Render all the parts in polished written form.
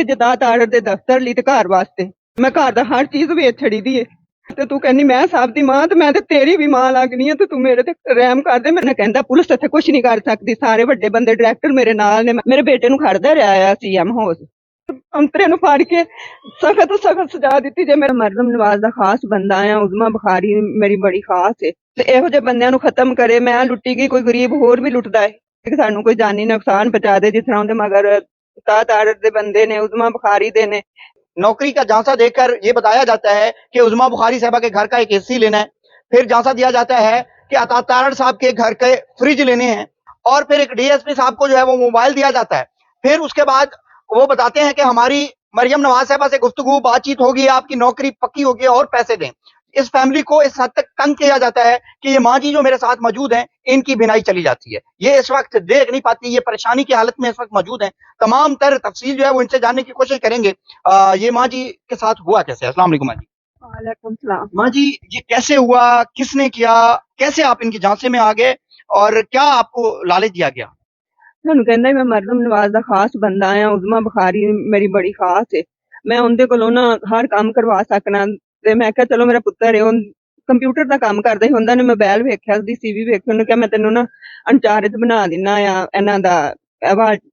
ਜਦਾਤ order ਦੇ ਦਫ਼ਤਰ ਲਈ ਤੇ ਘਰ ਵਾਸਤੇ ਮੈਂ ਘਰ ਦਾ ਹਰ ਚੀਜ਼ ਵੇਚ ਛੜੀ ਦੀ ਏ ਤੇ ਤੂੰ ਕਹਿੰਦੀ ਮੈਂ ਸਭ ਦੀ ਮਾਂ ਤੇ ਮੈਂ ਤੇ ਤੇਰੀ ਵੀ ਮਾਂ ਲੱਗਣੀ ਆ ਤੇ ਤੂੰ ਮੇਰੇ ਤੇ ਰਹਿਮ ਕਰ ਦੇ। ਮੈਨੂੰ ਕਹਿੰਦਾ ਪੁਲਿਸ ਇੱਥੇ ਕੁਝ ਨਹੀਂ ਕਰ ਸਕਦੀ, ਸਾਰੇ ਵੱਡੇ ਬੰਦੇ ਡਾਇਰੈਕਟਰ ਮੇਰੇ ਨਾਲ ਨੇ। ਮੇਰੇ ਬੇਟੇ ਨੂੰ ਖੜਦਾ ਰਿਹਾ ਆ ਸੀਐਮ ਹਾਊਸ, ਅੰਤਰੇ ਨੂੰ ਫੜ ਕੇ ਸਖਤ ਸਜ਼ਾ ਦਿੱਤੀ। ਜੇ ਮੇਰਾ ਮਰਦਮ ਨਵਾਜ਼ ਦਾ ਖਾਸ ਬੰਦਾ ਆ, ਉਜ਼ਮਾ ਬੁਖਾਰੀ ਮੇਰੀ ਬੜੀ ਖਾਸ ਏ ਤੇ ਇਹੋ ਜਿਹੇ ਬੰਦਿਆਂ ਨੂੰ ਖਤਮ ਕਰੇ। ਮੈਂ ਲੁੱਟੀ ਗਈ, ਕੋਈ ਗਰੀਬ ਹੋਰ ਵੀ ਲੁੱਟਦਾ ਹੈ ਕਿ ਸਾਨੂੰ ਕੋਈ ਜਾਨੀ ਨੁਕਸਾਨ ਪਹੁੰਚਾ ਦੇ। ਜਿਸ ਤਰ੍ਹਾਂ ਉਹਦੇ ਮਗਰ ताड़ दे बंदे ने, उज़मा बुखारी दे ने। नौकरी का झांसा देकर ये बताया जाता है कि उज़मा बुखारी साहबा के घर का एक एसी लेना है, फिर झांसा दिया जाता है कि अता तारड़ साहब के घर के फ्रिज लेने हैं, और फिर एक डीएसपी साहब को जो है वो मोबाइल दिया जाता है। फिर उसके बाद वो बताते हैं कि हमारी मरियम नवाज साहबा से गुफ्तगू बातचीत होगी, आपकी नौकरी पक्की होगी और पैसे दें। इस फैमिली को इस हद तक तंग किया जाता है कि ये माँ जी जो मेरे साथ मौजूद हैं, इनकी बिनाई चली जाती है। ये इस वक्त देख नहीं पाती, ये परेशानी की हालत में इस वक्त मौजूद हैं। तमाम तर तफसील जो है वो इनसे जानने की कोशिश करेंगे। ये माँ जी के साथ हुआ कैसे? अस्सलाम वालेकुम माँ जी। वालेकुम सलाम। माँ जी, ये कैसे हुआ, किसने किया, कैसे आप इनकी झांसे में आ गए और क्या आपको लालच दिया गया? ਤੁਹਾਨੂੰ ਕਹਿੰਦਾ ਮੈਂ ਮਰਦਮ ਨਵਾਜ਼ ਦਾ ਖਾਸ ਬੰਦਾ ਆ, ਉਜ਼ਮਾ ਬੁਖਾਰੀ ਮੇਰੀ ਬੜੀ ਖਾਸ ਏ, ਮੈਂ ਉਹਦੇ ਕੋਲੋਂ ਨਾ ਹਰ ਕੰਮ ਕਰਵਾ ਸਕਣਾ। ਤੇ ਮੈਂ ਕਿਹਾ ਚਲੋ ਮੇਰਾ ਪੁੱਤਰ ਹੈ, ਉਹ ਕੰਪਿਊਟਰ ਦਾ ਕੰਮ ਕਰਦਾ ਸੀ, ਹੁੰਦਾ ਨੇ ਮੋਬਾਈਲ ਵੇਖਿਆ, ਉਹਦੀ ਸੀਵੀ ਵੇਖੀ, ਉਹਨੂੰ ਕਿਹਾ ਮੈਂ ਤੈਨੂੰ ਨਾ ਇੰਚਾਰਜ ਬਣਾ ਦਿੰਨਾ ਆ ਇਹਨਾਂ ਦਾ,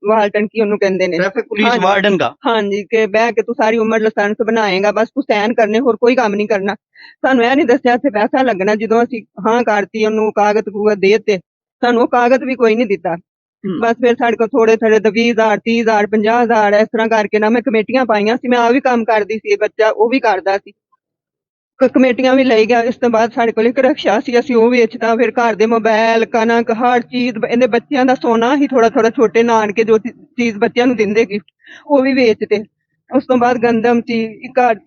ਵਾਲਟਨ ਕੀ ਉਹਨੂੰ ਕਹਿੰਦੇ ਨੇ, ट्रैफिक पुलिस वार्डन का। ਹਾਂਜੀ, ਕਿ ਬਹਿ ਕੇ ਤੂੰ ਸਾਰੀ ਉਮਰ ਲਾਇਸੈਂਸ ਬਣਾਏਗਾ, ਬਸ ਤੂੰ ਸਾਈਨ ਕਰਨੇ, ਹੋਰ ਕੋਈ ਕੰਮ ਨਹੀਂ ਕਰਨਾ। ਸਾਨੂੰ ਇਹ ਨਹੀਂ ਦੱਸਿਆ ਇੱਥੇ ਪੈਸਾ ਲੱਗਣਾ। ਜਦੋਂ ਅਸੀਂ ਹਾਂ ਕਰਤੀ, ਉਹਨੂੰ ਕਾਗਜ਼ ਕੂਗਜ਼ ਦੇ ਤੇ ਸਾਨੂੰ ਉਹ ਕਾਗਜ਼ ਵੀ ਕੋਈ ਨਹੀਂ ਦਿੱਤਾ। ਬਸ ਫਿਰ ਸਾਡੇ ਕੋਲ ਥੋੜੇ 20,000 30,000 50,000 ਇਸ ਤਰ੍ਹਾਂ ਕਰਕੇ ਨਾ ਮੈਂ ਕਮੇਟੀਆਂ ਪਾਈਆਂ ਸੀ। ਮੈਂ ਆ ਵੀ ਕੰਮ ਕਰਦੀ ਸੀ, ਬੱਚਾ ਉਹ ਵੀ ਕਰਦਾ ਸੀ, ਕਮੇਟੀਆਂ ਵੀ ਲਈ ਗਿਆ। ਇਸ ਤੋਂ ਬਾਅਦ ਸਾਡੇ ਕੋਲ ਇੱਕ ਰਕਸ਼ਾ ਸੀ, ਅਸੀਂ ਉਹ ਵੇਚਤਾ। ਫਿਰ ਘਰ ਦੇ ਮੋਬਾਈਲ, ਕਣਕ, ਹਰ ਚੀਜ਼, ਇਹਦੇ ਬੱਚਿਆਂ ਦਾ ਸੋਨਾ ਹੀ ਥੋੜਾ ਛੋਟੇ ਨਾਨਕੇ ਜੋ ਚੀਜ਼ ਬੱਚਿਆਂ ਨੂੰ ਦਿੰਦੇ ਗਿਫਟ, ਉਹ ਵੀ ਵੇਚਤੇ। ਉਸ ਤੋਂ ਬਾਅਦ ਗੰਦਮ ਸੀ,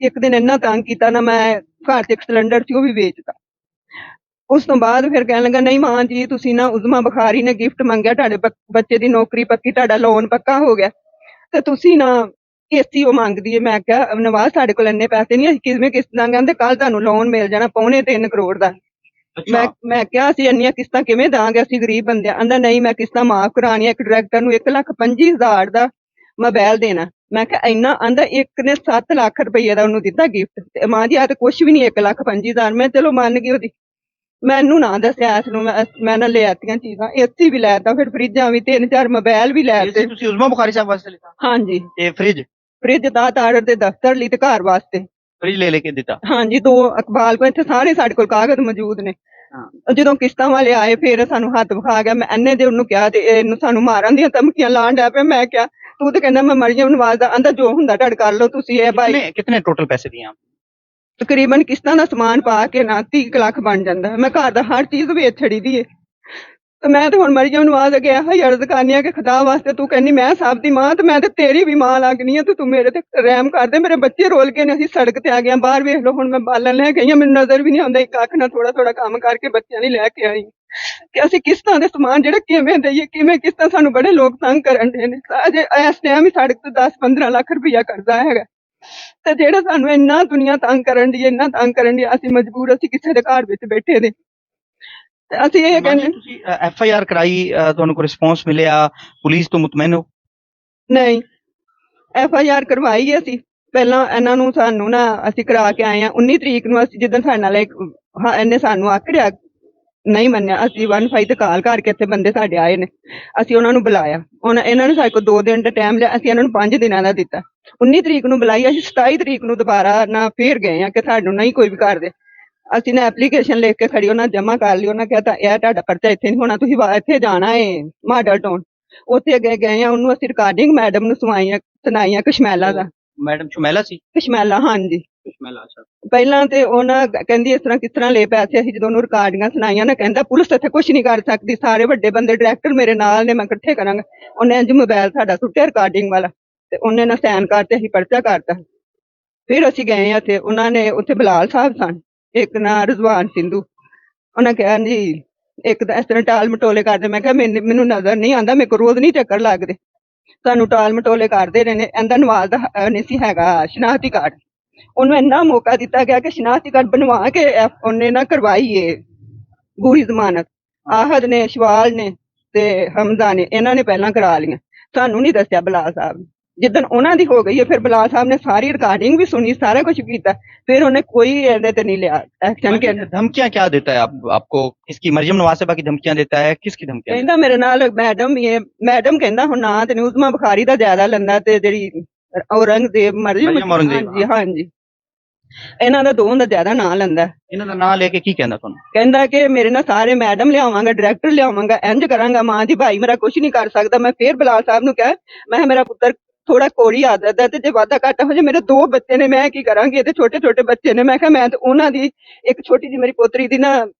ਇੱਕ ਦਿਨ ਇੰਨਾ ਤੰਗ ਕੀਤਾ ਨਾ, ਮੈਂ ਘਰ 'ਚ ਇੱਕ ਸਿਲੰਡਰ ਸੀ ਉਹ ਵੀ ਵੇਚਤਾ। ਉਸ ਤੋਂ ਬਾਅਦ ਫਿਰ ਕਹਿਣ ਲੱਗਾ ਨਹੀਂ ਮਾਂ ਜੀ, ਤੁਸੀਂ ਨਾ ਉਜ਼ਮਾ ਬੁਖਾਰੀ ਨੇ ਗਿਫਟ ਮੰਗਿਆ, ਤੁਹਾਡੇ ਬੱਚੇ ਦੀ ਨੌਕਰੀ ਪੱਕੀ, ਤੁਹਾਡਾ ਲੋਨ ਪੱਕਾ ਹੋ ਗਿਆ ਤੇ ਤੁਸੀਂ ਨਾ ਏਸੀ ਉਹ ਮੰਗਦੀ ਹੈ। ਮੈਂ ਕਿਹਾ ਨਵਾਜ਼ ਸਾਡੇ ਕੋਲ ਇੰਨੇ ਪੈਸੇ ਨਹੀਂ, ਅਸੀਂ ਕਿਵੇਂ ਕਿਸ਼ਤਾਂ? ਕਹਿੰਦੇ ਕੱਲ ਤੁਹਾਨੂੰ ਲੋਨ ਮਿਲ ਜਾਣਾ 3.25 ਕਰੋੜ ਦਾ। ਮੈਂ ਕਿਹਾ ਅਸੀਂ ਇੰਨੀਆਂ ਕਿਸ਼ਤਾਂ ਕਿਵੇਂ ਦਾਂਗੇ, ਅਸੀਂ ਗਰੀਬ ਬੰਦੇ। ਆਂਦਾ ਨਹੀਂ ਮੈਂ ਕਿਸ਼ਤਾਂ ਮਾਫ ਕਰਾਉਣੀਆਂ, ਇੱਕ ਡਾਇਰੈਕਟਰ ਨੂੰ 1,25,000 ਦਾ ਮੋਬਾਈਲ ਦੇਣਾ। ਮੈਂ ਕਿਹਾ ਇੰਨਾ? ਆਂਦਾ ਇੱਕ ਨੇ 7 ਲੱਖ ਰੁਪਈਏ ਦਾ ਉਹਨੂੰ ਦਿੱਤਾ ਗਿਫਟ। ਤੇ ਮਾਂ ਜੀ ਆ ਤੇ ਕੁਛ ਵੀ ਨਹੀਂ, 1,25,000। ਮੈਂ ਚਲੋ ਮੰਨ ਗਈ ਉਹਦੀ, ਮੈਨੂੰ ਨਾ ਦੱਸਿਆ ਇਸ ਨੂੰ। ਮੈਂ ਨਾ ਲਿਆਤੀਆਂ ਚੀਜ਼ਾਂ, ਏਸੀ ਵੀ ਲੈਤਾ, ਫਿਰ ਫਰਿੱਜਾਂ ਵੀ 3-4 ਮੋਬਾਈਲ ਵੀ ਲੈ ਤੇ। ਤੁਸੀਂ ਉਜ਼ਮਾ ਬੁਖਾਰੀ ਸਾਹਿਬ ਵਾਸਤੇ ਲਿਖਾ? ਹਾਂਜੀ। ਇਹ ਫਰਿੱਜ ਦਾਤ ਆਰਡਰ ਦੇ ਦਫ਼ਤਰ ਲਈ ਤੇ ਘਰ ਵਾਸਤੇ ਫਰਿੱਜ ਲੈ ਕੇ ਦਿੱਤਾ? ਹਾਂਜੀ, 2 ਅਕਬਾਲ ਕੋ, ਇੱਥੇ ਸਾਰੇ ਸਾਡੇ ਕੋਲ ਕਾਗਜ਼ ਮੌਜੂਦ ਨੇ। ਜਦੋਂ ਕਿਸ਼ਤਾਂ ਵਾਲੇ ਆਏ ਫਿਰ ਸਾਨੂੰ ਹੱਥ ਵਿਖਾ ਗਿਆ। ਮੈਂ ਇੰਨੇ ਦੇ ਉਹਨੂੰ ਕਿਹਾ ਤੇ ਇਹਨੂੰ ਸਾਨੂੰ ਮਾਰਨ ਦੀਆਂ ਧਮਕੀਆਂ ਲਾਉਣ ਡਿਆ ਪਿਆ। ਮੈਂ ਕਿਹਾ ਤੂੰ ਤੇ ਕਹਿੰਦਾ ਮੈਂ ਮਰੀਮ ਨਵਾਜ਼ ਦਾ। ਆਂਦਾ ਜੋ ਹੁੰਦਾ ਤੁਹਾਡੇ ਕਰ ਲਓ ਤੁਸੀਂ। ਇਹ ਭਾਈ ਕਿਤਨੇ ਟੋਟਲ ਪੈਸੇ ਦਿਏ? ਤਕਰੀਬਨ ਕਿਸ਼ਤਾਂ ਦਾ ਸਮਾਨ ਪਾ ਕੇ ਨਾ 30 ਲੱਖ ਬਣ ਜਾਂਦਾ। ਮੈਂ ਘਰ ਦਾ ਹਰ ਚੀਜ਼ ਵੇਚ ਛੜੀ ਦੀ ਏ ਤੇ ਮੈਂ ਤੇ ਹੁਣ ਮਰੀਮ ਨਵਾਜ਼ ਅੱਗੇ ਇਹੋ ਹੀ ਅਰਜ਼ ਕਰਨੀ ਆ ਕਿ ਖੁਦਾ ਵਾਸਤੇ ਤੂੰ ਕਹਿੰਦੀ ਮੈਂ ਸਭ ਦੀ ਮਾਂ ਤੇ ਮੈਂ ਤੇ ਤੇਰੀ ਵੀ ਮਾਂ ਲੱਗਣੀ ਆ, ਤੇ ਤੂੰ ਮੇਰੇ ਤੇ ਰਹਿਮ ਕਰ ਦੇ। ਮੇਰੇ ਬੱਚੇ ਰੋਲ ਕੇ ਨੇ, ਅਸੀਂ ਸੜਕ ਤੇ ਆ ਗਏ, ਬਾਹਰ ਵੇਖ ਲਓ ਹੁਣ ਮੈਂ ਬਾਲਣ ਲੈ ਗਈ ਆ, ਮੈਨੂੰ ਨਜ਼ਰ ਵੀ ਨਹੀਂ ਆਉਂਦਾ। ਇੱਕ ਅੱਖ ਨਾਲ ਥੋੜਾ ਕੰਮ ਕਰਕੇ ਬੱਚਿਆਂ ਲਈ ਲੈ ਕੇ ਆਈ ਕਿ ਅਸੀਂ ਕਿਸ਼ਤਾਂ ਦੇ ਸਮਾਨ ਜਿਹੜਾ ਕਿਵੇਂ ਦੇਈਏ, ਕਿਵੇਂ ਕਿਸ਼ਤਾਂ। ਸਾਨੂੰ ਬੜੇ ਲੋਕ ਤੰਗ ਕਰਨ ਦੇ ਨੇ। ਅਜੇ ਇਸ ਟਾਈਮ ਹੀ ਸੜਕ ਤੇ 10-15 ਲੱਖ ਰੁਪਈਆ ਕਰਜ਼ਾ ਹੈਗਾ ਤੇ ਜਿਹੜਾ ਸਾਨੂੰ ਇੰਨਾ ਦੁਨੀਆ ਤੰਗ ਕਰਨ ਦੀ, ਇੰਨਾ ਤੰਗ ਕਰਨ ਦੀ, ਅਸੀਂ ਮਜਬੂਰ, ਅਸੀਂ ਕਿਸੇ ਦੇ ਘਰ ਵਿੱਚ ਬੈਠੇ ਨੇ ਤੇ ਅਸੀਂ ਇਹ ਕਹਿੰਦੇ। ਤੁਸੀਂ FIR ਕਰਾਈ, ਤੁਹਾਨੂੰ ਕੋਈ ਰਿਸਪੌਂਸ ਮਿਲਿਆ? ਪੁਲਿਸ ਤੋਂ ਮੁਤਮੈਨ ਹੋ? ਨਹੀਂ, FIR ਕਰਵਾਈ ਅਸੀਂ ਪਹਿਲਾਂ ਇਹਨਾਂ ਨੂੰ, ਸਾਨੂੰ ਨਾ ਅਸੀਂ ਕਰਾ ਕੇ ਆਏ ਆ 19 ਤਰੀਕ ਨੂੰ। ਅਸੀਂ ਜਿੱਦਣ ਸਾਡੇ ਨਾਲ ਇਹਨੇ ਸਾਨੂੰ ਆਖੜਿਆ ਨਹੀਂ ਮੰਨਿਆ, ਅਸੀਂ 15 ਤੇ ਕਾਲ ਕਰਕੇ ਇੱਥੇ ਬੰਦੇ ਸਾਡੇ ਆਏ ਨੇ, ਅਸੀਂ ਉਹਨਾਂ ਨੂੰ ਬੁਲਾਇਆ। ਇਹਨਾਂ ਨੇ ਸਾਡੇ ਕੋਲ 2 ਦਿਨ ਦਾ ਟਾਈਮ ਲਿਆ, ਅਸੀਂ ਇਹਨਾਂ ਨੂੰ 5 ਦਿਨਾਂ ਦਾ ਦਿੱਤਾ। 19 ਤਰੀਕ ਨੂੰ ਬੁਲਾਈ, ਅਸੀਂ 27 ਤਰੀਕ ਨੂੰ ਦੁਬਾਰਾ ਨਾ ਫੇਰ ਗਏ ਆ ਕਿ ਸਾਨੂੰ ਨਹੀਂ ਕੋਈ ਵੀ ਕਰਦੇ। ਅਸੀਂ ਨਾ ਐਪਲੀਕੇਸ਼ਨ ਲਿਖ ਕੇ ਖੜੀ, ਉਹਨਾਂ ਜਮ੍ਹਾਂ ਕਰ ਲਈ। ਉਹਨਾਂ ਕਹਿੰਦਾ ਇਹ ਤੁਹਾਡਾ ਪਰਚਾ ਇੱਥੇ ਨਹੀਂ ਹੋਣਾ, ਤੁਸੀਂ ਇੱਥੇ ਜਾਣਾ ਹੈ ਮਾਡਲ ਟਾਊਨ। ਉੱਥੇ ਅੱਗੇ ਗਏ ਆ, ਉਹਨੂੰ ਅਸੀਂ ਰਿਕਾਰਡਿੰਗ ਮੈਡਮ ਨੂੰ ਸੁਣਾਈਆਂ ਕਸ਼ਮੈਲਾ ਦਾ। ਮੈਡਮ ਸ਼ਮੈਲਾ ਸੀ? ਕਸ਼ਮੈਲਾ, ਹਾਂਜੀ। ਅੱਛਾ। ਪਹਿਲਾਂ ਤੇ ਉਹਨਾਂ ਕਹਿੰਦੀ ਇਸ ਤਰ੍ਹਾਂ ਕਿਸ ਤਰ੍ਹਾਂ ਲੈ ਪੈਸੇ। ਅਸੀਂ ਜਦੋਂ ਉਹਨੂੰ ਰਿਕਾਰਡਿੰਗਾਂ ਸੁਣਾਈਆਂ ਨਾ, ਕਹਿੰਦਾ ਪੁਲਿਸ ਇੱਥੇ ਕੁਛ ਨਹੀਂ ਕਰ ਸਕਦੀ, ਸਾਰੇ ਵੱਡੇ ਬੰਦੇ ਡਾਇਰੈਕਟਰ ਮੇਰੇ ਨਾਲ ਨੇ, ਮੈਂ ਇਕੱਠੇ ਕਰਾਂਗਾ। ਉਹਨੇ ਇੰਝ ਮੋਬਾਈਲ ਸਾਡਾ ਸੁੱਟਿਆ ਰਿਕਾਰਡਿੰਗ ਵਾਲਾ ਤੇ ਉਹਨੇ ਨਾ ਸਾਈਨ ਕਰਤੇ, ਅਸੀਂ ਪਰਚਾ ਕਰਤਾ। ਫਿਰ ਅਸੀਂ ਗਏ ਆ ਉੱਥੇ, ਉਹਨਾਂ ਨੇ ਉੱਥੇ ਬਲਾਲ ਸਾਹਿਬ ਸਨ, ਇੱਕ ਨਾ ਰਜ਼ਵਾਨ ਸਿੰਧੂ। ਉਹਨਾਂ ਕਿਹਾ ਜੀ ਇੱਕ ਤਾਂ ਇਸ ਤਰ੍ਹਾਂ ਟਾਲ ਮਟੋਲੇ ਕਰਦੇ। ਮੈਂ ਕਿਹਾ ਮੈਨੂੰ ਨਜ਼ਰ ਨਹੀਂ ਆਉਂਦਾ, ਮੇਰੇ ਕੋਲ ਰੋਜ਼ ਨਹੀਂ ਚੱਕਰ ਲੱਗਦੇ, ਸਾਨੂੰ ਟਾਲ ਮਟੋਲੇ ਕਰਦੇ ਰਹੇ ਨੇ। ਇਹਦਾ ਨਵਾਜ਼ ਦਾ ਨਹੀਂ ਸੀ ਹੈਗਾ ਸ਼ਨਾਖਤੀ ਕਾਰਡ। ਉਹਨੂੰ ਇੰਨਾ ਮੌਕਾ ਦਿੱਤਾ ਗਿਆ ਕਿ ਸ਼ਨਾਖਤੀ ਕਾਰਡ ਬਣਵਾ ਕੇ ਉਹਨੇ ਨਾ ਕਰਵਾਈ ਏ ਪੂਰੀ ਜ਼ਮਾਨਤ। ਆਹਦ ਨੇ, ਸ਼ਵਾਲ ਨੇ ਤੇ ਹਮਜ਼ਾ ਨੇ, ਇਹਨਾਂ ਨੇ ਪਹਿਲਾਂ ਕਰਾ ਲਈਆਂ, ਸਾਨੂੰ ਨਹੀਂ ਦੱਸਿਆ ਬਲਾਲ ਸਾਹਿਬ ਨੇ। ਜਿੱਦਣ ਉਹਨਾਂ ਦੀ ਹੋ ਗਈ ਹੈ ਫਿਰ ਬਲਾਲ ਸਾਹਿਬ ਨੇ ਸਾਰੀ ਰਿਕਾਰਡਿੰਗ ਵੀ ਸੁਣੀ, ਸਾਰਾ ਕੁਝ ਕੀਤਾ, ਫਿਰ ਉਹਨੇ ਕੋਈ ਇਹਦੇ ਤੇ ਨਹੀਂ ਲਿਆ ਐਕਸ਼ਨ। ਕਿ धमकियां क्या देता है आपको? किसकी? मरियम नवाज साहिबा की धमकियां देता है? किसकी धमकियां? ਕਹਿੰਦਾ ਮੇਰੇ ਨਾਲ ਮੈਡਮ ਵੀ ਹੈ, ਮੈਡਮ ਕਹਿੰਦਾ ਹੁਣ ਨਾਂ ਤੇ ਨਹੀਂ, ਉਸਮਾ ਬੁਖਾਰੀ ਦਾ ਜ਼ਿਆਦਾ ਲੈਂਦਾ ਤੇ ਜਿਹੜੀ ਔਰੰਗਜ਼ੇਬ ਮਰੀਮ ਔਰੰਗਜ਼ੇਬ, ਹਾਂਜੀ ਹਾਂਜੀ, ਇਹਨਾਂ ਦਾ ਦੋਵਾਂ ਦਾ ਜ਼ਿਆਦਾ ਨਾਂ ਲੈਂਦਾ। ਇਹਨਾਂ ਦਾ ਨਾਂ ਲੈ ਕੇ ਕੀ ਕਹਿੰਦਾ ਤੁਹਾਨੂੰ? ਕਹਿੰਦਾ ਕਿ ਮੇਰੇ ਨਾਲ ਸਾਰੇ ਮੈਡਮ ਲਿਆਵਾਂਗਾ, ਡਾਇਰੈਕਟਰ ਲਿਆਵਾਂਗਾ, ਇੰਜ ਕਰਾਂਗਾ, ਮਾਂ ਦੀ ਭਾਈ ਮੇਰਾ ਕੁਝ ਨਹੀਂ ਕਰ ਸਕਦਾ। ਮੈਂ ਫੇਰ ਬਲਾਲ ਸਾਹਿਬ ਨੂੰ ਕਿਹਾ, ਮੈਂ ਕਿਹਾ ਮੇਰਾ ਪੁੱਤਰ ਥੋੜਾ ਕੋੜੀ ਆਦਤ ਹੈ ਤੇ ਜੇ ਵਾਧਾ ਘਾਟਾ ਹੋ ਜਾਏ, ਮੇਰੇ 2 ਬੱਚੇ ਨੇ, ਮੈਂ ਕੀ ਕਰਾਂਗੀ, ਇਹਦੇ ਛੋਟੇ ਛੋਟੇ ਬੱਚੇ ਨੇ। ਮੈਂ ਕਿਹਾ ਮੈਂ ਤੇ ਉਹਨਾਂ ਦੀ ਇੱਕ ਛੋਟੀ ਜਿਹੀ ਮੇਰੀ ਪੋਤਰੀ ਦੀ ਨਾ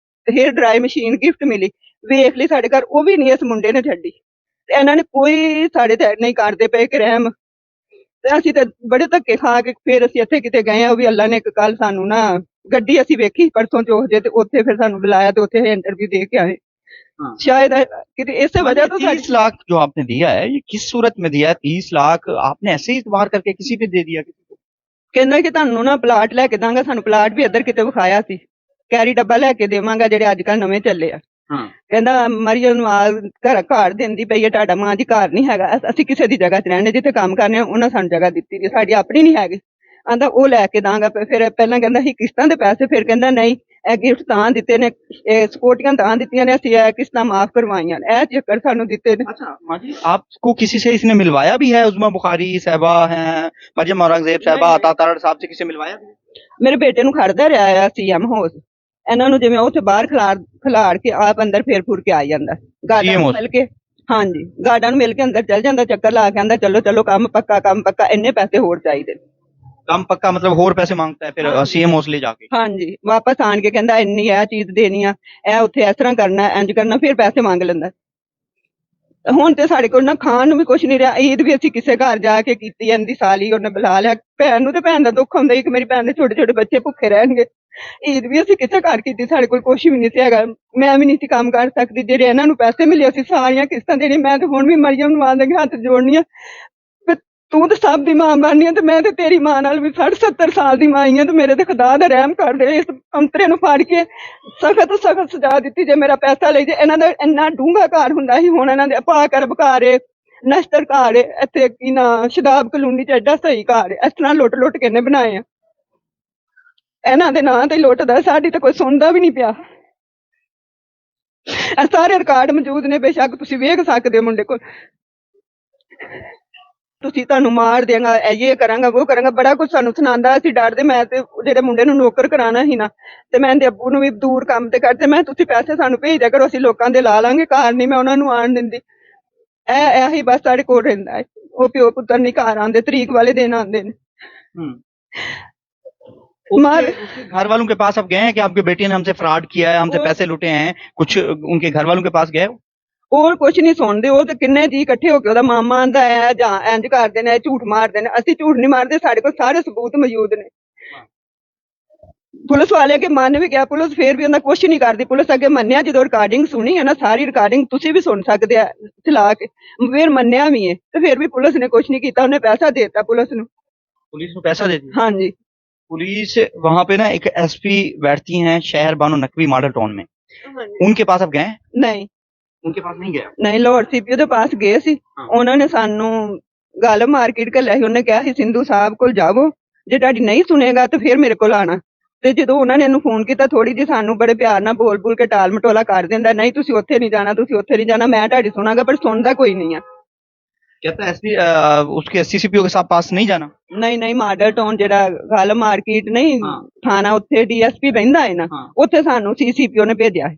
ਹੇਅਰ ਡਰਾਈ ਮਸ਼ੀਨ ਗਿਫਟ ਮਿਲੀ, ਵੇਖ ਲਈ ਸਾਡੇ ਘਰ, ਉਹ ਵੀ ਨਹੀਂ ਇਸ ਮੁੰਡੇ ਨੇ ਛੱਡੀ। ਤੇ ਇਹਨਾਂ ਨੇ ਕੋਈ ਸਾਡੇ ਤੇ ਨਹੀਂ ਕਰਦੇ ਪਏ ਕਿ ਰਹਿਮ, ਤੇ ਅਸੀਂ ਤੇ ਬੜੇ ਧੱਕੇ ਖਾ ਕੇ ਫਿਰ ਅਸੀਂ ਇੱਥੇ ਕਿਤੇ ਗਏ ਆ। ਉਹ ਵੀ ਅੱਲਾ ਨੇ ਇੱਕ ਕੱਲ ਸਾਨੂੰ ਨਾ ਗੱਡੀ ਅਸੀਂ ਵੇਖੀ ਪਰਸੋਂ ਚੌਥ ਜੇ, ਤੇ ਉੱਥੇ ਫਿਰ ਸਾਨੂੰ ਬੁਲਾਇਆ ਤੇ ਉੱਥੇ इंटरव्यू दे के आए। शायद किसी इस वजह तो 30 लाख जो आपने दिया है, ये किस सूरत में दिया है? 30 लाख आपने ऐसे ही इस्तेमाल करके किसी पे दे दिया? किसी को ਕਹਿੰਦਾ ਕਿ ਤੁਹਾਨੂੰ ਨਾ ਪਲਾਟ ਲੈ ਕੇ ਦਾਂਗਾ। ਸਾਨੂੰ ਪਲਾਟ ਵੀ ਇੱਧਰ ਕਿਤੇ ਵਿਖਾਇਆ ਸੀ, ਕੈਰੀ ਡੱਬਾ ਲੈ ਕੇ ਦੇਵਾਂਗਾ ਜਿਹੜੇ ਅੱਜ ਕੱਲ ਨਵੇਂ ਚੱਲੇ ਆ। ਕਹਿੰਦਾ ਮਰੀਮ ਨਵਾਜ਼ ਘਰ ਦਿੰਦੀ ਪਈ ਹੈ, ਤੁਹਾਡਾ ਮਾਂ ਦੀ ਘਰ ਨਹੀਂ ਹੈਗਾ, ਅਸੀਂ ਕਿਸੇ ਦੀ ਜਗ੍ਹਾ 'ਚ ਰਹਿੰਦੇ, ਜਿੱਥੇ ਕੰਮ ਕਰਨੇ ਉਹਨਾਂ ਸਾਨੂੰ ਜਗ੍ਹਾ ਦਿੱਤੀ ਦੀ, ਸਾਡੀ ਆਪਣੀ ਨਹੀਂ ਹੈਗੀ। ਆਂਦਾ ਉਹ ਲੈ ਕੇ ਦਾਂਗਾ। ਫਿਰ ਪਹਿਲਾਂ ਕਹਿੰਦਾ ਸੀ ਕਿਸ਼ਤਾਂ ਦੇ ਪੈਸੇ, ਫਿਰ ਕਹਿੰਦਾ ਨਹੀਂ ਇਹ ਗਿਫਟ ਤਾਂ ਦਿੱਤੇ ਨੇ, ਇਹ ਸਪੋਰਟੀਆਂ ਤਾਂ ਦਿੱਤੀਆਂ ਨੇ, ਅਸੀਂ ਇਹ ਕਿਸ਼ਤਾਂ ਮਾਫ ਕਰਵਾਈਆਂ, ਇਹ ਚੱਕਰ ਸਾਨੂੰ ਦਿੱਤੇ ਨੇ। अच्छा माँ जी, आपको किसी से इसने मिलवाया भी है? उज़मा बुखारी साहिबा हैं, मरियम औरंगजेब साहिबा, अता तारड़ साहब से किसी मिलवाया भी? ਮੇਰੇ ਬੇਟੇ ਨੂੰ ਖੜਦਾ ਰਿਹਾ ਆ ਸੀਐਮ ਹਾਊਸ, ਇਹਨਾਂ ਨੂੰ ਜਿਵੇਂ ਉੱਥੇ ਬਾਹਰ ਖਿਲਾੜ ਕੇ ਆਪ ਅੰਦਰ ਫੇਰ ਫੁਰ ਕੇ ਆ ਜਾਂਦਾ, ਗਾਰਡਾਂ ਨੂੰ ਮਿਲ ਕੇ, ਹਾਂਜੀ ਗਾਰਡਾਂ ਨੂੰ ਮਿਲ ਕੇ ਅੰਦਰ ਚਲ ਜਾਂਦਾ, ਚੱਕਰ ਲਾ ਕੇ ਆਂਦਾ ਚਲੋ ਚਲੋ ਕੰਮ ਪੱਕਾ, ਇੰਨੇ ਪੈਸੇ ਹੋਰ ਚਾਹੀਦੇ। काम पक्का मतलब होर पैसे मांगता है फिर सीएम हाउस ले जाके? ਹਾਂਜੀ ਵਾਪਸ ਆਣ ਕੇ ਕਹਿੰਦਾ ਇੰਨੀ ਇਹ ਚੀਜ਼ ਦੇਣੀ ਆ, ਇਹ ਉੱਥੇ ਇਸ ਤਰ੍ਹਾਂ ਕਰਨਾ, ਇੰਜ ਕਰਨਾ, ਫਿਰ ਪੈਸੇ ਮੰਗ ਲੈਂਦਾ। ਹੁਣ ਤੇ ਸਾਡੇ ਕੋਲ ਨਾ ਖਾਣ ਨੂੰ ਵੀ ਕੁਝ ਨਹੀਂ ਰਿਹਾ। ਈਦ ਵੀ ਅਸੀਂ ਕਿਸੇ ਘਰ ਜਾ ਕੇ ਕੀਤੀ, ਇਹਦੀ ਸਾਲੀ ਉਹਨੇ ਬੁਲਾ ਲਿਆ। ਭੈਣ ਨੂੰ ਤੇ ਭੈਣ ਦਾ ਦੁੱਖ ਹੁੰਦਾ ਕਿ ਮੇਰੀ ਭੈਣ ਦੇ ਛੋਟੇ ਛੋਟੇ ਬੱਚੇ ਭੁੱਖੇ ਰਹਿਣਗੇ। ਈਦ ਵੀ ਅਸੀਂ ਕਿਸੇ ਘਰ ਕੀਤੀ, ਸਾਡੇ ਕੋਲ ਕੁਝ ਵੀ ਨਹੀਂ ਸੀ ਹੈਗਾ, ਮੈਂ ਵੀ ਨਹੀਂ ਸੀ ਕੰਮ ਕਰ ਸਕਦੀ। ਜਿਹੜੇ ਇਹਨਾਂ ਨੂੰ ਪੈਸੇ ਮਿਲੇ ਅਸੀਂ ਸਾਰੀਆਂ ਕਿਸ਼ਤਾਂ ਦੇਣੀਆਂ। ਮੈਂ ਤੇ ਹੁਣ ਵੀ ਮਰੀਮ ਨਵਾਜ਼ ਦੇ ਹੱਥ ਜੋੜਨੀ ਆ, ਤੂੰ ਤੇ ਸਭ ਦੀ ਮਾਂ ਬਣਨੀ ਆ, ਤੇ ਮੈਂ ਤੇ ਤੇਰੀ ਮਾਂ ਨਾਲ ਵੀ 60-70 ਸਾਲ ਦੀ ਮਾਂ ਆਈ ਆ, ਤੇ ਮੇਰੇ ਤੇ ਖੁਦਾ ਦਾ ਰਹਿਮ ਕਰ ਦੇ, ਇਸ ਅੰਤਰੇ ਨੂੰ ਫੜ ਕੇ ਸਖਤ ਸਜ਼ਾ ਦਿੱਤੀ ਜੇ ਮੇਰਾ ਪੈਸਾ ਲਈ। ਜੇ ਇਹਨਾਂ ਦਾ ਇੰਨਾ ਡੂੰਘਾ ਘਰ ਹੁੰਦਾ ਸੀ, ਹੁਣ ਇਹਨਾਂ ਦੇ ਪਾ ਕਰ ਬਕਾਰੇ ਨਸ਼ਤਰ ਘਰ ਏ, ਇੱਥੇ ਕੀ ਨਾ ਸ਼ਦਾਬ ਕਲੋਨੀ ਚ ਐਡਾ ਸਹੀ ਘਰ ਏ, ਇਸ ਤਰ੍ਹਾਂ ਲੁੱਟ ਕੇ ਨੇ ਬਣਾਏ ਆ। ਇਹਨਾਂ ਦੇ ਨਾਂ ਤੇ ਲੁੱਟਦਾ, ਸਾਡੀ ਤਾਂ ਕੋਈ ਸੁਣਦਾ ਵੀ ਨਹੀਂ ਪਿਆ। ਇਹ ਸਾਰੇ ਰਿਕਾਰਡ ਮੌਜੂਦ ਨੇ, ਬੇਸ਼ੱਕ ਤੁਸੀਂ ਵੇਖ ਸਕਦੇ ਹੋ ਮੁੰਡੇ ਕੋਲ। ਤੁਸੀਂ ਤੁਹਾਨੂੰ ਮਾਰ ਦਿਆਂਗਾ, ਇਹ ਕਰਾਂਗਾ ਉਹ ਕਰਾਂਗਾ, ਬੜਾ ਕੁਝ ਸਾਨੂੰ ਸੁਣਾਉਂਦਾ। ਅਸੀਂ ਡਰਦੇ, ਮੈਂ ਤੇ ਜਿਹੜੇ ਮੁੰਡੇ ਨੂੰ ਨੌਕਰ ਕਰਾਉਣਾ ਸੀ ਨਾ, ਤੇ ਮੈਂ ਇਹਦੇ ਅੱਬੂ ਨੂੰ ਵੀ ਦੂਰ ਕੰਮ ਤੇ ਕਰਦੇ, ਮੈਂ ਤੁਸੀਂ ਪੈਸੇ ਸਾਨੂੰ ਭੇਜ ਦਿਆ ਕਰੋ, ਅਸੀਂ ਲੋਕਾਂ ਦੇ ਲਾ ਲਾਂਗੇ। ਘਰ ਨਹੀਂ ਮੈਂ ਉਹਨਾਂ ਨੂੰ ਆਣ ਦਿੰਦੀ। ਇਹੀ ਬਸ ਸਾਡੇ ਕੋਲ ਰਹਿੰਦਾ ਹੈ। ਉਹ ਪਿਓ ਪੁੱਤਰ ਨਹੀਂ ਘਰ ਆਉਂਦੇ, तरीक वाले दिन आते हैं। उसके घर वालों के पास आप गए हैं कि आपके बेटे ने हमसे फ्रॉड किया है, हमसे पैसे लुटे हैं? कुछ उनके घर वालों के पास गए हो? ਉਹ ਕੁਛ ਨਹੀਂ ਸੁਣਦੇ। ਉਹ ਤੇ ਕਿੰਨੇ ਜੀ ਇਕੱਠੇ ਹੋ ਕੇ ਉਹਦਾ ਮਾਮਾ ਆਂਦਾ ਹੈ ਜਾਂ ਇੰਜ ਕਰਦੇ ਨੇ, ਝੂਠ ਮਾਰਦੇ ਨੇ। ਅਸੀਂ ਝੂਠ ਨਹੀਂ ਮਾਰਦੇ, ਸਾਡੇ ਕੋਲ ਸਾਰੇ ਸਬੂਤ ਮੌਜੂਦ ਨੇ। ਪੁਲਿਸ ਵਾਲੇ ਕੇ ਮੰਨ ਵੀ ਗਿਆ, ਪੁਲਿਸ ਫੇਰ ਵੀ ਉਹਨਾਂ ਕੁਛ ਨਹੀਂ ਕਰਦੀ। ਪੁਲਿਸ ਅੱਗੇ ਮੰਨਿਆ, ਜਦੋਂ ਰਿਕਾਰਡਿੰਗ ਸੁਣੀ ਹੈ ਨਾ, ਸਾਰੀ ਰਿਕਾਰਡਿੰਗ ਤੁਸੀਂ ਵੀ ਸੁਣ ਸਕਦੇ ਆ ਚਲਾ ਕੇ, ਫਿਰ ਮੰਨਿਆ ਵੀ ਹੈ, ਤੇ ਫਿਰ ਵੀ ਪੁਲਿਸ ਨੇ ਕੁਛ ਨਹੀਂ ਕੀਤਾ। ਉਹਨੇ ਪੈਸਾ ਦੇ ਦਿੱਤਾ ਪੁਲਿਸ ਨੂੰ। पुलिस को पैसा देती है? हाँ जी। पुलिस वहां पे ना एक एसपी बैठती हैं शहर बानो नकवी मॉडल टाउन में, उनके पास आप गए हैं? नहीं, उनके पास नहीं गए? ਨਹੀਂ ਲਾਹੌਰ ਸੀਪੀਓ ਦੇ ਪਾਸ ਗਏ ਸੀ। ਉਹਨਾਂ ਨੇ ਸਾਨੂੰ ਗੱਲ ਮਾਰਕੀਟ ਘੱਲਿਆ ਸੀ। ਉਹਨੇ ਕਿਹਾ ਸੀ ਸਿੰਧੂ ਸਾਹਿਬ ਕੋਲ ਜਾਵੋ, ਜੇ ਤੁਹਾਡੀ ਨਹੀਂ ਸੁਣੇਗਾ ਤਾਂ ਫਿਰ ਮੇਰੇ ਕੋਲ ਆਣਾ। ਤੇ ਜਦੋਂ ਉਹਨਾਂ ਨੇ ਇਹਨੂੰ ਫੋਨ ਕੀਤਾ, ਥੋੜੀ ਜਿਹੀ ਸਾਨੂੰ ਬੜੇ ਪਿਆਰ ਨਾਲ ਬੋਲ ਕੇ ਟਾਲ ਮਟੋਲਾ ਕਰ ਦਿੰਦਾ, ਨਹੀਂ ਤੁਸੀਂ ਉੱਥੇ ਨਹੀਂ ਜਾਣਾ, ਤੁਸੀਂ ਉੱਥੇ ਨਹੀਂ ਜਾਣਾ, ਮੈਂ ਤੁਹਾਡੀ ਸੁਣਾਂਗਾ। ਪਰ ਸੁਣਦਾ ਕੋਈ ਨਹੀਂ ਆ। कहता है एसपी उसके सीसीपीओ के साथ पास नहीं जाना? ਨਹੀਂ ਮਾਡਲ ਟਾਊਨ ਜਿਹੜਾ ਗੱਲ ਮਾਰਕੀਟ ਨਹੀਂ ਥਾਣਾ, ਉੱਥੇ ਡੀਐਸਪੀ ਬਹਿੰਦਾ ਹੈ ਨਾ, ਉੱਥੇ ਸਾਨੂੰ ਸੀਸੀਪੀਓ ਨੇ ਭੇਜਿਆ ਹੈ।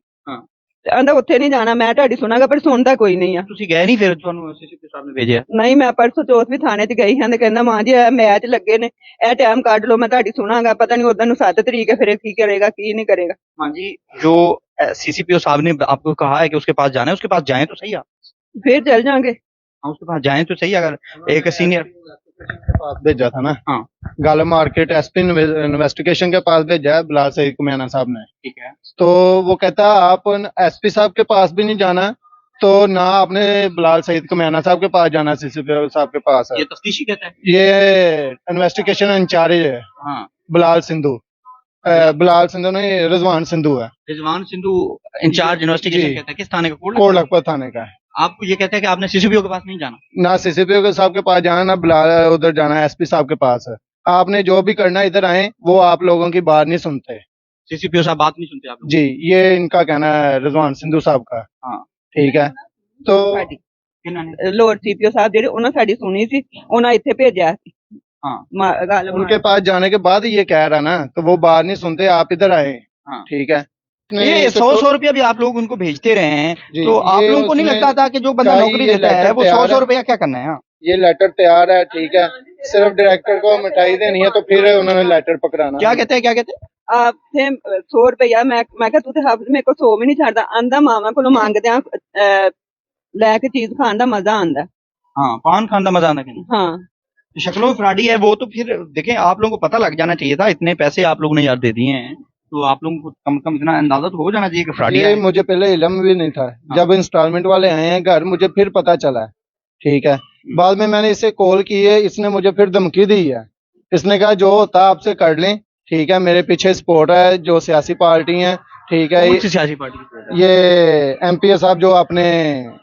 ਤੇ ਆਂਦਾ ਉੱਥੇ ਨਹੀਂ ਜਾਣਾ, ਮੈਂ ਤੁਹਾਡੀ ਸੁਣਾਂਗਾ। ਪਰ ਸੁਣਦਾ ਕੋਈ ਨਹੀਂ ਆ। ਤੁਸੀਂ ਗਏ ਨਹੀਂ ਫਿਰ? ਤੁਹਾਨੂੰ ਸੀਸੀਪੀਓ ਸਾਹਿਬ ਨੇ ਭੇਜਿਆ? ਨਹੀਂ, ਮੈਂ ਪਰਸੋਂ ਚੌਥ ਵੀ ਥਾਣੇ 'ਚ ਗਈ ਹਾਂ ਤੇ ਕਹਿੰਦਾ ਮਾਂ ਜੀ ਇਹ ਮੈਚ ਲੱਗੇ ਨੇ, ਇਹ ਟਾਈਮ ਕੱਢ ਲਓ, ਮੈਂ ਤੁਹਾਡੀ ਸੁਣਾਂਗਾ। ਪਤਾ ਨਹੀਂ ਉਦੋਂ ਨੂੰ 7 ਤਰੀਕ ਹੈ, ਫਿਰ ਕੀ ਕਰੇਗਾ ਕੀ नहीं करेगा। हाँ जी, जो सीसीपीओ साहब ने आपको कहा है कि उसके पास जाना है, उसके पास जाएं तो सही आप। फिर चल जाएंगे। हाँ, उसके पास जाएं तो सही। अगर एक सीनियर के पास भेजा था ना, हाँ, गाला मार्केट एसपी इन्वेस्टिगेशन के पास भेजा है बिलाल सईद कुमैना साहब ने, ठीक है, तो वो कहता आप एसपी साहब के पास भी नहीं जाना, तो ना आपने बिलाल सईद कुमैना साहब के पास जाना, सीसीपीओ साहब के पास है। ये तफ्तीशी कहता है, ये इन्वेस्टिगेशन इंचार्ज है हाँ, बिलाल सिंधु नहीं, रिजवान सिंधु है, रिजवान सिंधु इंचार्ज इन्वेस्टिगेशन जी। कहता है। किस थाने का? कोट लखपत थाने का है। आपको ये कहते हैं कि आपने सीसीपीओ के पास नहीं जाना? ना सीसीपीओ के साहब के पास जाना, ना बिलाल उधर जाना, एसपी साहब के पास है। आपने जो भी करना इधर आए, वो आप लोगों की बात नहीं सुनते। सीसीपीओ साहब बात नहीं सुनते आप लोग? जी, ये इनका कहना है, रिजवान सिंधु साहब का। हाँ। ठीक है, तो ਸਾਡੀ किन्ना ने? ਲੋਰ ਸੀਪੀਓ ਸਾਹਿਬ ਜਿਹੜੇ ਉਹਨਾਂ ਸਾਡੀ ਸੁਣੀ ਸੀ, ਉਹਨਾਂ ਇੱਥੇ ਭੇਜਿਆ ਸੀ हाँ ਗੱਲ उनके पास जाने के बाद ये कह रहा ना, तो वो बात नहीं सुनते, आप इधर आए। हाँ। ठीक है, ये तो 100 रुपया भी आप लोग उनको भेजते रहे हैं, जी, तो आप ये लोगों को नहीं उसमें लगता था कि जो बंदा क्या नौकरी ये देता है लेटर वो तैयार 100 है? रुपया क्या करना है? हाँ। ये लेटर तैयार है, ठीक है, सिर्फ डायरेक्टर को मिठाई देनी है, तो फिर उन्होंने लेटर पकड़ाना। क्या कहते हैं, क्या कहते हैं? ਆਪਥੇ 100 ਰੁਪਇਆ ਮੈਂ ਕਿਹਾ ਤੂੰ ਤੇ ਹਫਤੇ ਮੇਰੇ ਕੋਲ 100 ਵੀ ਨਹੀਂ ਛੱਡਦਾ ਆਂਦਾ ਮਾਵਾਂ ਕੋਲੋਂ ਮੰਗਦੇ ਆ ਲੈ ਕੇ ਚੀਜ਼ ਖਾਣ ਦਾ ਮਜ਼ਾ ਆਂਦਾ हाँ, पान खाने का मजा आना कहीं। ਹਾਂ शक्लों फ्रॉडी है वो, तो फिर देखें आप लोगों को पता लग जाना चाहिए था, इतने पैसे आप लोगों ने यार दे दिए हैं, तो आप लोगों को कम से कम इतना अंदाजा तो हो जाना चाहिए कि फ्रॉडी ये है। मुझे पहले इल्म भी नहीं था, जब इंस्टॉलमेंट वाले आए हैं घर, मुझे फिर पता चला है। ठीक है, बाद में मैंने इसे कॉल की है, इसने मुझे फिर धमकी दी है। इसने कहा जो होता आपसे कर लें, ठीक है, मेरे पीछे सपोर्ट है, जो सियासी पार्टी है, ठीक है, कौन सी सियासी पार्टी की support है? ये एमपी साहब जो अपने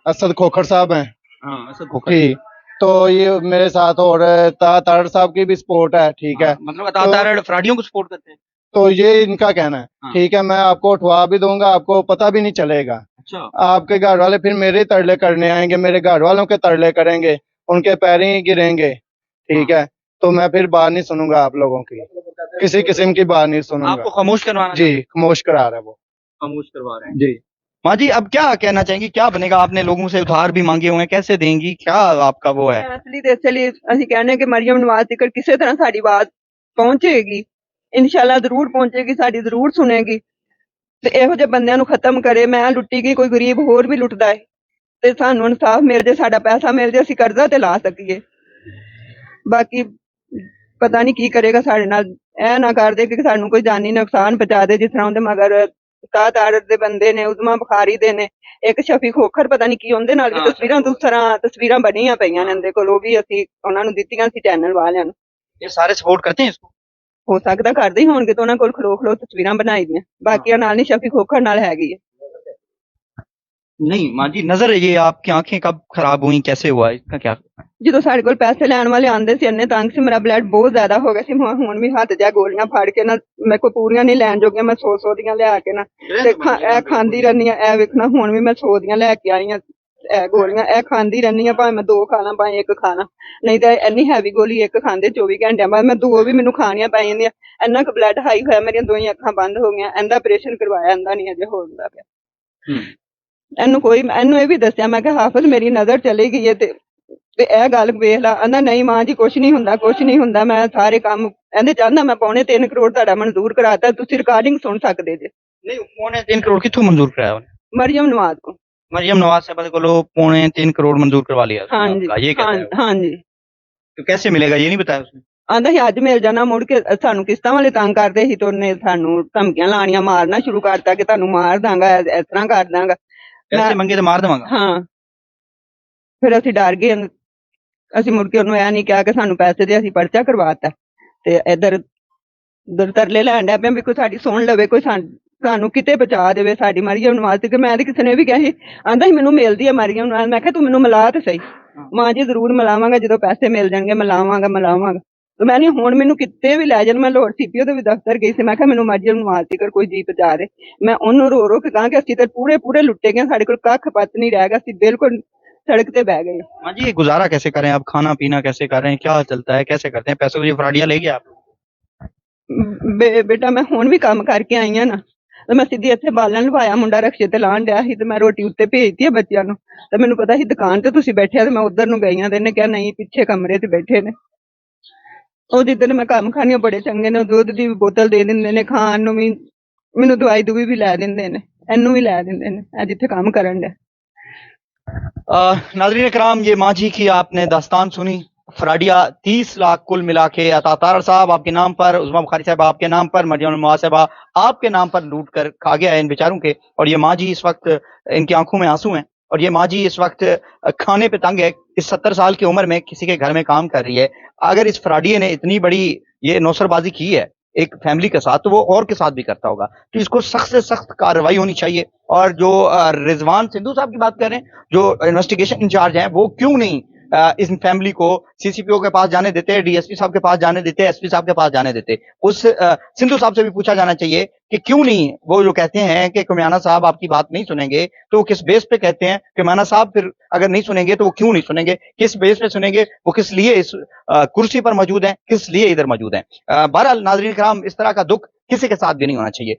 असद खोखर साहब हैं, हाँ, असद खोखर। ठीक, तो ये मेरे साथ और तारड़ साहब की भी सपोर्ट है। ठीक है, हाँ, मतलब अतातारड़ फ्रॉडियों को सपोर्ट करते हैं। तो ये इनका कहना है। हाँ। ठीक है, मैं आपको उठवा भी दूंगा, आपको पता भी नहीं चलेगा। अच्छा, आपके घर वाले फिर मेरे तरले करने आएंगे, मेरे घर वालों के तरले करेंगे, उनके पैर ही गिरेंगे। ठीक है, तो मैं फिर बात नहीं सुनूंगा आप लोगों की, किसी किस्म की बात नहीं आपको सुनूंगा। खामोश करवाना? जी, खामोश करा रहा है वो। खामोश करवा रहे हैं जी, माँ जी। अब क्या कहना चाहेंगी, क्या बनेगा? आपने लोगों से उधार भी मांगे हुए हैं, कैसे देंगी, क्या आपका वो है? ਅਸਲੀ ਤੇ ਇਸ ਲਈ ਅਸੀਂ ਕਹਿੰਦੇ ਕਿ ਮਰੀਮ ਨਵਾਜ਼ ਤੱਕ ਕਿਸੇ ਤਰ੍ਹਾਂ ਸਾਡੀ ਆਵਾਜ਼ ਪਹੁੰਚੇਗੀ, ਇਨਸ਼ਾਅੱਲਾ ਜ਼ਰੂਰ ਪਹੁੰਚੇਗੀ, ਸਾਡੀ ਜ਼ਰੂਰ ਸੁਣੇਗੀ ਤੇ ਇਹੋ ਜਿਹੇ ਬੰਦਿਆਂ ਨੂੰ ਖਤਮ ਕਰੇ। ਮੈਂ ਲੁੱਟੀ ਗਈ, ਕੋਈ ਗਰੀਬ ਹੋਰ ਵੀ ਲੁੱਟਦਾ ਹੈ ਤੇ ਸਾਨੂੰ ਇਨਸਾਫ ਮਿਲ ਜੇ, ਸਾਡਾ ਪੈਸਾ ਮਿਲ ਜੇ, ਅਸੀਂ ਕਰਜ਼ਾ ਤੇ ਲਾ ਸਕੀਏ। ਬਾਕੀ ਪਤਾ ਨਹੀਂ ਕੀ ਕਰੇਗਾ ਸਾਡੇ ਨਾਲ, ਇਹ ਨਾ ਕਰ ਦੇ ਕਿ ਸਾਨੂੰ ਕੋਈ ਜਾਨੀ ਨੁਕਸਾਨ ਪਹੁੰਚਾ ਦੇ, ਜਿਸ ਤਰ੍ਹਾਂ ਉਹਦੇ ਮਗਰ ਤਾੜ ਦੇ ਬੰਦੇ ਨੇ, ਉਜ਼ਮਾ ਬੁਖਾਰੀ ਦੇ ਨੇ, ਇੱਕ ਸ਼ਫੀ ਖੋਖਰ ਪਤਾ ਨਹੀਂ ਕੀ, ਉਹਦੇ ਨਾਲ ਵੀ ਤਸਵੀਰਾਂ ਬਣੀਆਂ ਪਈਆਂ ਨੇ ਇਹਦੇ ਕੋਲ, ਉਹ ਵੀ ਅਸੀਂ ਉਹਨਾਂ ਨੂੰ ਦਿੱਤੀਆਂ ਸੀ ਚੈਨਲ ਵਾਲਿਆਂ ਨੂੰ। ये सारे सपोर्ट करते हैं इसको? ਹੋ ਸਕਦਾ ਕਰਦੇ ਹੀ ਹੋਣਗੇ, ਤਾਂ ਉਹਨਾਂ ਕੋਲ ਖਲੋ ਤਸਵੀਰਾਂ ਬਣਾਈ ਦੀਆਂ, ਬਾਕੀਆਂ ਨਾਲ ਨਹੀਂ, ਸ਼ਫੀ ਖੋਖਰ ਨਾਲ ਹੈਗੀ ਹੈ। नहीं माँ जी, नजर ये आपकी आंखें कब खराब हुई, कैसे हुआ, इसका क्या? ਜਦੋਂ ਸਾਡੇ ਕੋਲ ਪੈਸੇ ਲੈਣ ਵਾਲੇ ਆਂਦੇ ਸੀ, ਇੰਨੇ ਤੰਗ ਸੀ, ਮੇਰਾ ਬਲੱਡ ਬਹੁਤ ਜ਼ਿਆਦਾ ਹੋ ਗਿਆ ਸੀ, ਹੁਣ ਵੀ ਹੱਥ ਜਾ ਗੋਲੀਆਂ ਫੜ ਕੇ ਨਾ ਮੇਰੇ ਕੋਲ ਪੂਰੀਆਂ ਨਹੀਂ ਲੈਣ ਜੋਗੀਆਂ, ਮੈਂ 100 ਦੀਆਂ ਲਿਆ ਕੇ ਨਾ ਤੇ ਇਹ ਖਾਂਦੀ ਰਹਿੰਦੀ ਆ। ਇਹ ਵੇਖਣਾ ਹੁਣ ਵੀ ਮੈਂ 100 ਦੀਆਂ ਲੈ ਕੇ ਆਈ ਆ, ਇਹ ਗੋਲੀਆਂ ਇਹ ਖਾਂਦੀ ਰਹਿੰਦੀ ਆ, ਭਾਵੇਂ ਮੈਂ 2 ਖਾ ਲਾਂ ਭਾਵੇਂ 1 ਖਾ ਲਾਂ, ਨਹੀਂ ਤਾਂ ਇੰਨੀ ਹੈਵੀ ਗੋਲੀ ਇੱਕ ਖਾਂਦੇ 24 ਘੰਟਿਆਂ ਬਾਅਦ ਮੈਂ 2 ਵੀ ਮੈਨੂੰ ਖਾਣੀਆਂ ਪੈ ਜਾਂਦੀਆਂ। ਇੰਨਾ ਕੁ ਬਲੱਡ ਹਾਈ ਹੋਇਆ, ਮੇਰੀਆਂ ਦੋਵੇਂ ਅੱਖਾਂ ਬੰਦ ਹੋ ਗਈਆਂ। ਇਹਦਾ ਆਪਰੇਸ਼ਨ ਕਰਵਾਇਆ, ਇਹਦਾ ਨਹੀਂ ਅਜੇ ਹੁੰਦਾ ਪਿਆ। ਇਹਨੂੰ ਇਹ ਵੀ ਦੱਸਿਆ ਮੈਂ ਕਿ ਹਾਫਿਜ਼ ਮੇਰੀ ਨਜ਼ਰ ਚਲੀ ਗਈ ਹੈ ਤੇ ਇਹ ਗੱਲ ਵੇਖ ਲਾ। ਕਹਿੰਦਾ ਨਹੀਂ ਮਾਂ ਜੀ ਕੁਛ ਨਹੀਂ ਹੁੰਦਾ, ਕੁਛ ਨਹੀਂ ਹੁੰਦਾ, ਮੈਂ ਸਾਰੇ ਕੰਮ ਇਹਦੇ ਚਾਹੁੰਦਾ, ਮੈਂ 3.25 ਕਰੋੜ ਤੁਹਾਡਾ ਮਨਜ਼ੂਰ ਕਰਾਤਾ, ਤੁਸੀਂ ਰਿਕਾਰਡਿੰਗ ਸੁਣ ਸਕਦੇ ਜੇ। नहीं, 3.25 करोड़ कितों मंजूर कराया उन्हें? ਮਰੀਮ नवाज को। मरियम नवाज साहब को 3.25 करोड़ मंजूर करवा लिया हाँ उसने जी, आपका, ये कहता है। हाँ जी। तो कैसे मिलेगा ये नहीं बताया उसने? ਆਂਦਾ ਸੀ ਅੱਜ ਮਿਲ ਜਾਣਾ, ਮੁੜ ਕੇ ਸਾਨੂੰ ਕਿਸ਼ਤਾਂ ਵਾਲੇ ਤੰਗ ਕਰਦੇ ਸੀ ਤੇ ਉਹਨੇ ਸਾਨੂੰ ਧਮਕੀਆਂ ਲਾਣੀਆਂ, ਮਾਰਨਾ ਸ਼ੁਰੂ ਕਰਤਾ ਕਿ ਤੁਹਾਨੂੰ ਮਾਰ ਦਾਂਗਾ, ਇਸ ਤਰ੍ਹਾਂ ਕਰ ਦਾਂਗਾ। पैसे मंगे तो मार देवांगा। ਹਾਂ, ਫਿਰ ਅਸੀਂ ਡਰ ਗਏ, ਅਸੀਂ ਮੁੜ ਕੇ ਉਹਨੂੰ ਇਹ ਨਹੀਂ ਕਿਹਾ ਕਿ ਸਾਨੂੰ ਪੈਸੇ ਦੇ, ਅਸੀਂ ਪਰਚਾ ਕਰਵਾਤਾ ਤੇ ਇੱਧਰ ਤਰਲੇ ਲੈਣ ਡਿਆ ਪਿਆ ਵੀ ਕੋਈ ਸਾਡੀ ਸੁਣ ਲਵੇ, ਕੋਈ ਸਾਨੂੰ ਕਿਤੇ ਬਚਾ ਦੇਵੇ ਸਾਡੀ ਮਰੀਮ ਨਵਾਜ਼ ਤੇ। ਮੈਂ ਤੇ ਕਿਸੇ ਨੇ ਵੀ ਕਿਹਾ ਸੀ, ਆਂਦਾ ਸੀ ਮੈਨੂੰ ਮਿਲਦੀ ਹੈ ਮਰੀਮ ਨਵਾਜ਼। ਮੈਂ ਕਿਹਾ ਤੂੰ ਮੈਨੂੰ ਮਿਲਾ ਤੇ ਸਹੀ। ਮਾਂ ਜੀ ਜ਼ਰੂਰ ਮਿਲਾਵਾਂਗਾ, ਜਦੋਂ ਪੈਸੇ ਮਿਲ ਜਾਣਗੇ ਮਿਲਾਵਾਂਗਾ। ਤੇ ਮੈਂ ਨਹੀਂ, ਹੁਣ ਮੈਨੂੰ ਕਿਤੇ ਵੀ ਲੈ ਜਾਣ, ਮੈਂ ਲੋੜ ਸੀਪੀਓ ਦੇ ਵੀ ਦਫ਼ਤਰ ਗਈ ਸੀ, ਮੈਂ ਕਿਹਾ ਮੈਨੂੰ ਮਰੀਮ ਨਵਾਜ਼ ਤੀਕਰ ਕੋਈ ਜੀ ਪਹੁੰਚਾ ਦੇ। ਮੈਂ ਉਹਨੂੰ ਰੋ ਕੇ ਕਹਾਂ ਕਿ ਅਸੀਂ ਤੇ ਪੂਰੇ ਲੁੱਟੇ ਗਏ, ਸਾਡੇ ਕੋਲ ਕੱਖ ਪੱਤ ਨਹੀਂ ਰਹਿ ਗਿਆ, ਅਸੀਂ ਬਿਲਕੁਲ सड़क पे बह गए। हाँ जी, ये गुजारा कैसे करें आप, खाना पीना कैसे कर रहे हैं, क्या चलता है, कैसे करते हैं? पैसे तो ये फ्रॉडिया ले गया आप? बेटा मैं हुण भी काम करके आई हां ना, ਤੇ ਮੈਂ ਸਿੱਧੀ ਇੱਥੇ ਬਾਲਣ ਲਵਾਇਆ, ਮੁੰਡਾ ਰਕਸ਼ੇ ਤੇ ਲਾਣ ਡਿਆ ਸੀ ਤੇ ਮੈਂ ਰੋਟੀ ਉੱਤੇ ਭੇਜਤੀ ਹੈ ਬੱਚਿਆਂ ਨੂੰ, ਤੇ ਮੈਨੂੰ ਪਤਾ ਸੀ ਦੁਕਾਨ ਤੇ ਤੁਸੀਂ ਬੈਠੇ ਆ ਤੇ ਮੈਂ ਉਧਰ ਨੂੰ ਗਈ ਆ ਤੇ ਇਹਨੇ ਕਿਹਾ ਨਹੀਂ ਪਿੱਛੇ ਕਮਰੇ ਤੇ ਬੈਠੇ ਨੇ। ਉਹ ਜਿੱਦਣ ਮੈਂ ਕੰਮ ਖਾਣੀਆਂ ਬੜੇ ਚੰਗੇ ਨੇ, ਦੁੱਧ ਦੀ ਬੋਤਲ ਦੇ ਦਿੰਦੇ ਨੇ, ਖਾਣ ਨੂੰ ਵੀ, ਮੈਨੂੰ ਦਵਾਈ ਦੂਈ ਵੀ ਲੈ ਦਿੰਦੇ ਨੇ, ਇਹਨੂੰ ਵੀ ਲੈ ਦਿੰਦੇ ਨੇ, ਇਹ ਜਿੱਥੇ ਕੰਮ ਕਰਨ ਡਿਆ। नाज़रीन कराम, ये मांझी की आपने दास्तान सुनी। फ्राडिया 30 लाख कुल मिला के अतातार साहब आपके नाम पर, उज़मा बुखारी साहब आपके नाम पर, मरियम नवाज साहब आपके नाम पर लूट कर खा गया है इन बेचारों के। और ये मांझी इस वक्त, इनकी आंखों में आंसू हैं और ये मांझी इस वक्त खाने पे तंग है। इस 70 साल की उम्र में किसी के घर में काम कर रही है। अगर इस फ्राडिये ने इतनी बड़ी ये नौसरबाजी की है, एक फैमिली के साथ, तो वो और के साथ भी करता होगा। तो इसको सख्त से सख्त कार्रवाई होनी चाहिए। और जो रिजवान सिंधु साहब की बात कर रहे हैं, जो इन्वेस्टिगेशन इंचार्ज हैं, वो क्यों नहीं इस फैमिली को सीसीपीओ के पास जाने देते, डीएसपी साहब के पास जाने देते, एसपी साहब के पास जाने देते। उस सिंधु साहब से भी पूछा जाना चाहिए कि क्यों नहीं, वो जो कहते हैं कि कुमियाना साहब आपकी बात नहीं सुनेंगे, तो वो किस बेस पे कहते हैं? कुमियाना साहब फिर अगर नहीं सुनेंगे तो वो क्यों नहीं सुनेंगे, किस बेस पे सुनेंगे, वो किस लिए इस कुर्सी पर मौजूद हैं, किस लिए इधर मौजूद हैं? बहरहाल नाज़रीन किराम, इस तरह का दुख किसी के साथ भी नहीं होना चाहिए।